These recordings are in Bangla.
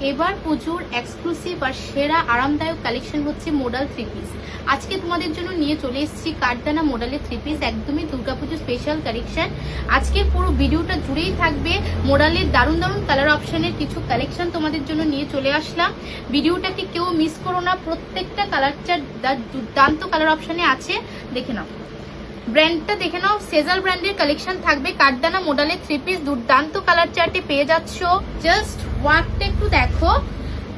এবার প্রচুর এক্সক্লুসিভ আর সেরা আরামদায়ক কালেকশন হচ্ছে মডাল থ্রি পিস। আজকে তোমাদের জন্য নিয়ে চলে এসেছি কাঠদানা মডেলের থ্রি পিস, একদমই দুর্গাপুজো স্পেশাল কালেকশন। আজকের পুরো ভিডিওটা জুড়েই থাকবে মডেলের দারুণ দারুণ কালার অপশনের কিছু কালেকশন তোমাদের জন্য নিয়ে চলে আসলাম। ভিডিওটাকে কেউ মিস করো না, প্রত্যেকটা কালার চার্ট দুর্দান্ত কালার অপশনে আছে, দেখে নাও। ব্র্যান্ডটা দেখে নাও, সেজাল ব্র্যান্ডের কালেকশন থাকবে। কাঠদানা মডেলের থ্রি পিস দুর্দান্ত কালার চার্টে পেয়ে যাচ্ছ। জাস্ট ওয়ার্কটা একটু দেখো,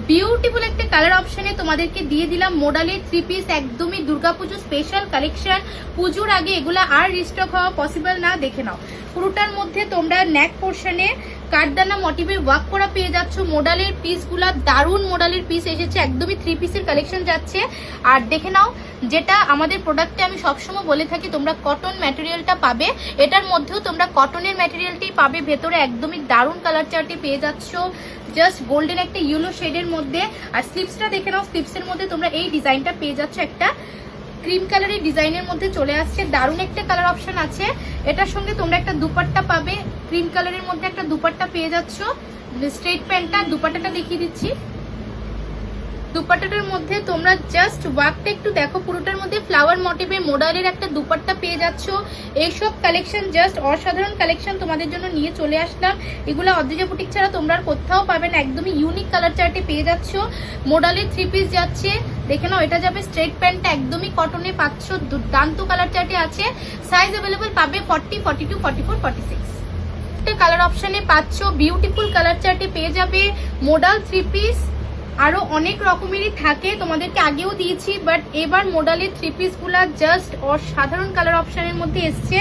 বিউটিফুল একটা কালার অপশনে তোমাদেরকে দিয়ে দিলাম মডেলের থ্রি পিস, একদমই দুর্গাপুজো স্পেশাল কালেকশন। পুজোর আগে এগুলা আর রিস্টক হওয়া পসিবল না, দেখে নাও। পুরোটার মধ্যে তোমরা নেক পোর্শনে কাঠদানা মোটিভের ওয়ার্ক করা পেয়ে যাচ্ছ। মডেলের পিসগুলা দারুণ মডেলের পিস এসেছে, একদমই থ্রি পিসের কালেকশন যাচ্ছে। আর দেখে নাও, যেটা আমাদের প্রোডাক্টে আমি সবসময় বলে থাকি, তোমরা কটন ম্যাটেরিয়ালটা পাবে, এটার মধ্যেও তোমরা কটনের ম্যাটেরিয়ালটাই পাবে। ভেতরে একদমই দারুণ কালার চার্টে পেয়ে যাচ্ছ, জাস্ট গোল্ডেন একটা ইয়েলো শেডের মধ্যে। আর স্লিপসটা দেখে নাও, স্লিপসের মধ্যে তোমরা এই ডিজাইনটা পেয়ে যাচ্ছ, একটা ক্রিম কালারের ডিজাইনের মধ্যে চলে আসছে। দারুণ একটা কালার অপশন আছে। এটার সঙ্গে তোমরা একটা দুপাট্টা পাবে, ক্রিম কালারের মধ্যে একটা দুপাট্টা পেয়ে যাচ্ছ। স্ট্রেট প্যান্টটা, দুপাট্টাটা দেখিয়ে দিচ্ছি। দুপাট্টাটার মধ্যে তোমরা জাস্ট ওয়ার্কটা একটু দেখো, পুরোটার মধ্যে ফ্লাওয়ার মোটিভে মডেলের একটা দুপাট্টা পেয়ে যাচ্ছ। এইসব কালেকশন জাস্ট অসাধারণ কালেকশন তোমাদের জন্য নিয়ে চলে আসলাম। এগুলো অদ্রিজা বুটিক ছাড়া তোমরা আর কোথাও পাবে না, একদমই ইউনিক কালার চার্টে পেয়ে যাচ্ছ। মডেলের থ্রি পিস যাচ্ছে, দেখে নাও। এটা যাবে স্ট্রেট প্যান্টটা, একদমই কটনে পাচ্ছ, দুর্দান্ত কালার চার্টে আছে। সাইজ অ্যাভেলেবল পাবে 40, 42, 44, 46 কালার অপশনে পাচ্ছ। বিউটিফুল কালার চার্টে পেয়ে যাবে মডেল থ্রি পিস। আরো অনেক রকমেরই থাকে, তোমাদেরকে আগেও দিয়েছি, বাট এবার মডেলের থ্রি পিস গুলা জাস্ট অসাধারণ কালার অপশনের মধ্যে এসছে।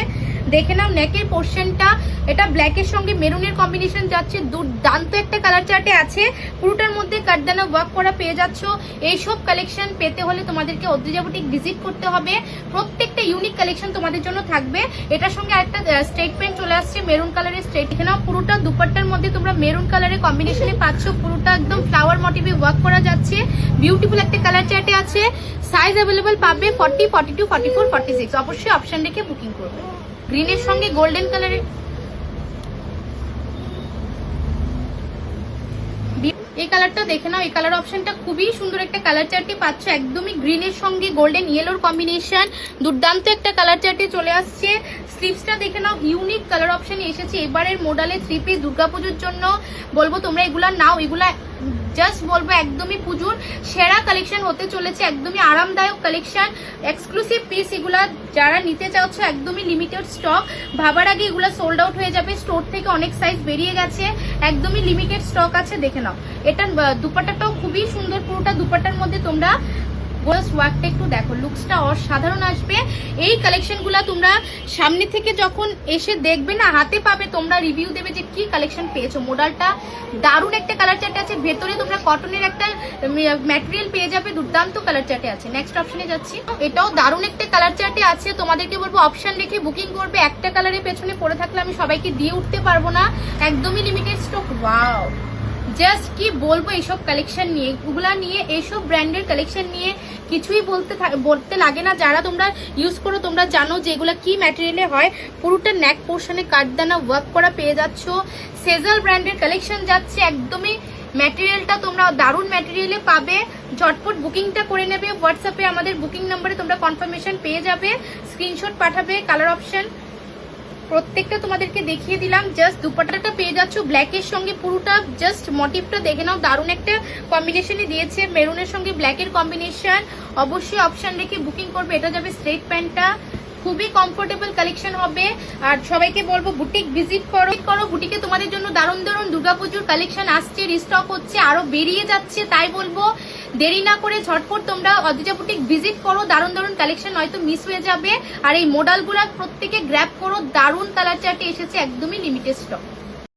দেখে নাও নেকের পোর্শনটা, এটা ব্ল্যাকের সঙ্গে মেরুনের কম্বিনেশন যাচ্ছে, দুর্দান্ত একটা কালার চার্টে আছে। পুরোটার মধ্যে কাঠদানা ওয়ার্ক করা পেয়ে যাচ্ছ। এইসব কালেকশন পেতে হলে তোমাদেরকে অদ্রিজা বুটিক ভিজিট করতে হবে। প্রত্যেকটা ইউনিক কালেকশন তোমাদের জন্য থাকবে। এটার সঙ্গে একটা স্ট্রেট প্যান্ট চলে আসছে, মেরুন কালারের স্ট্রেট। দেখে নাও, পুরোটা দুপাট্টার মধ্যে তোমরা মেরুন কালারের কম্বিনেশনে পাচ্ছ। পুরোটা একদম ফ্লাওয়ার মোটিভে ওয়ার্ক করা যাচ্ছে, বিউটিফুল একটা কালার চার্টে আছে। সাইজ অ্যাভেলেবল পাবে 40, 42, 44, 46। অবশ্যই অপশন রেখে বুকিং করবে। গ্রিনের সঙ্গে গোল্ডেন কালারের এই কালারটা দেখে নাও। এই কালার অপশনটা খুবই সুন্দর একটা কালার চার্টে পাচ্ছ, একদমই গ্রিনের সঙ্গে গোল্ডেন ইয়েলোর কম্বিনেশন, দুর্দান্ত একটা কালার চার্টে চলে আসছে। স্লিভসটা দেখে নাও, ইউনিক কালার অপশন এসেছে এবারের মডেলের থ্রি পিস। দুর্গাপুজোর জন্য বলবো তোমরা এগুলা নাও, এগুলা জাস্ট বলবো একদমই পুজোর সেরা কালেকশন হতে চলেছে, একদমই আরামদায়ক কালেকশন, এক্সক্লুসিভ পিস। এগুলা যারা নিতে চাচ্ছ একদমই লিমিটেড স্টক, ভাবার আগে এগুলা সোল্ড আউট হয়ে যাবে। স্টোর থেকে অনেক সাইজ বেরিয়ে গেছে, একদমই লিমিটেড স্টক আছে। দেখে নাও, এটা দুপাট্টাটাও খুবই সুন্দর। পুরোটা দুপাট্টার মধ্যে তোমরা ওয়ার্কটা একটু দেখো, লুকসটা অসাধারণ আসবে। এই কালেকশনগুলা তোমরা সামনে থেকে যখন এসে দেখবে না, হাতে পাবে, তোমরা রিভিউ দেবে যে কি কালেকশন পেয়েছো। মডেলটা দারুণ একটা কালার চার্টে আছে, ভেতরে তোমরা কটনের একটা ম্যাটেরিয়াল পেয়ে যাবে, দুর্দান্ত কালার চার্টে আছে। নেক্সট অপশনে যাচ্ছি, এটাও দারুণ একটা কালার চার্টে আছে। তোমাদেরকে বলবো অপশন রেখে বুকিং করবে। একটা কালারের পেছনে পড়ে থাকলে আমি সবাইকে দিয়ে উঠতে পারবো না, একদমই লিমিটেড স্টক। ওয়াও, জাস্ট কি বলবো এইসব কালেকশন নিয়ে, এগুলা নিয়ে, এইসব ব্র্যান্ডের কালেকশন নিয়ে কিছুই বলতে লাগে না। যারা তোমরা ইউজ করো তোমরা জানো যে এগুলা কি ম্যাটেরিয়ালে হয়। পুরোটা নেক পোর্শনে কাঠদানা ওয়ার্ক করা পেয়ে যাচ্ছ। সেজাল ব্র্যান্ডের কালেকশন যাচ্ছে, একদমই ম্যাটেরিয়ালটা তোমরা দারুণ ম্যাটেরিয়ালে পাবে। ঝটপট বুকিংটা করে নেবে। হোয়াটসঅ্যাপে আমাদের বুকিং নাম্বারে তোমরা কনফার্মেশন পেয়ে যাবে, স্ক্রিনশট পাঠাবে। কালার অপশন প্রত্যেকটা তোমাদেরকে দেখিয়ে দিলাম। জাস্ট দুপাট্টাটা পেয়ে যাচ্ছ ব্ল্যাকের সঙ্গে, পুরোটা জাস্ট মোটিভটা দেখে নাও, দারুণ একটা কম্বিনেশনে দিয়েছে, মেরুনের সঙ্গে ব্ল্যাকের কম্বিনেশন। অবশ্যই অপশন রেখে বুকিং করবে। এটা যাবে স্ট্রেট প্যান্টটা, খুবই কমফোর্টেবল কালেকশন হবে। আর সবাইকে বলবো বুটিক ভিজিট করো। বুটিকে তোমাদের জন্য দারুণ দারুণ দুর্গাপুজোর কালেকশন আসছে, রিস্টক হচ্ছে, আরো বেরিয়ে যাচ্ছে। তাই বলবো দেরি না করে ঝটপট তোমরা অদ্রিজা বুটিক ভিজিট করো। দারুণ দারুণ কালেকশন নয়তো মিস হয়ে যাবে। আর এই মডেলগুলো প্রত্যেকে গ্র্যাব করো, দারুণ কালার চার্টে এসেছে, একদমই লিমিটেড স্টক।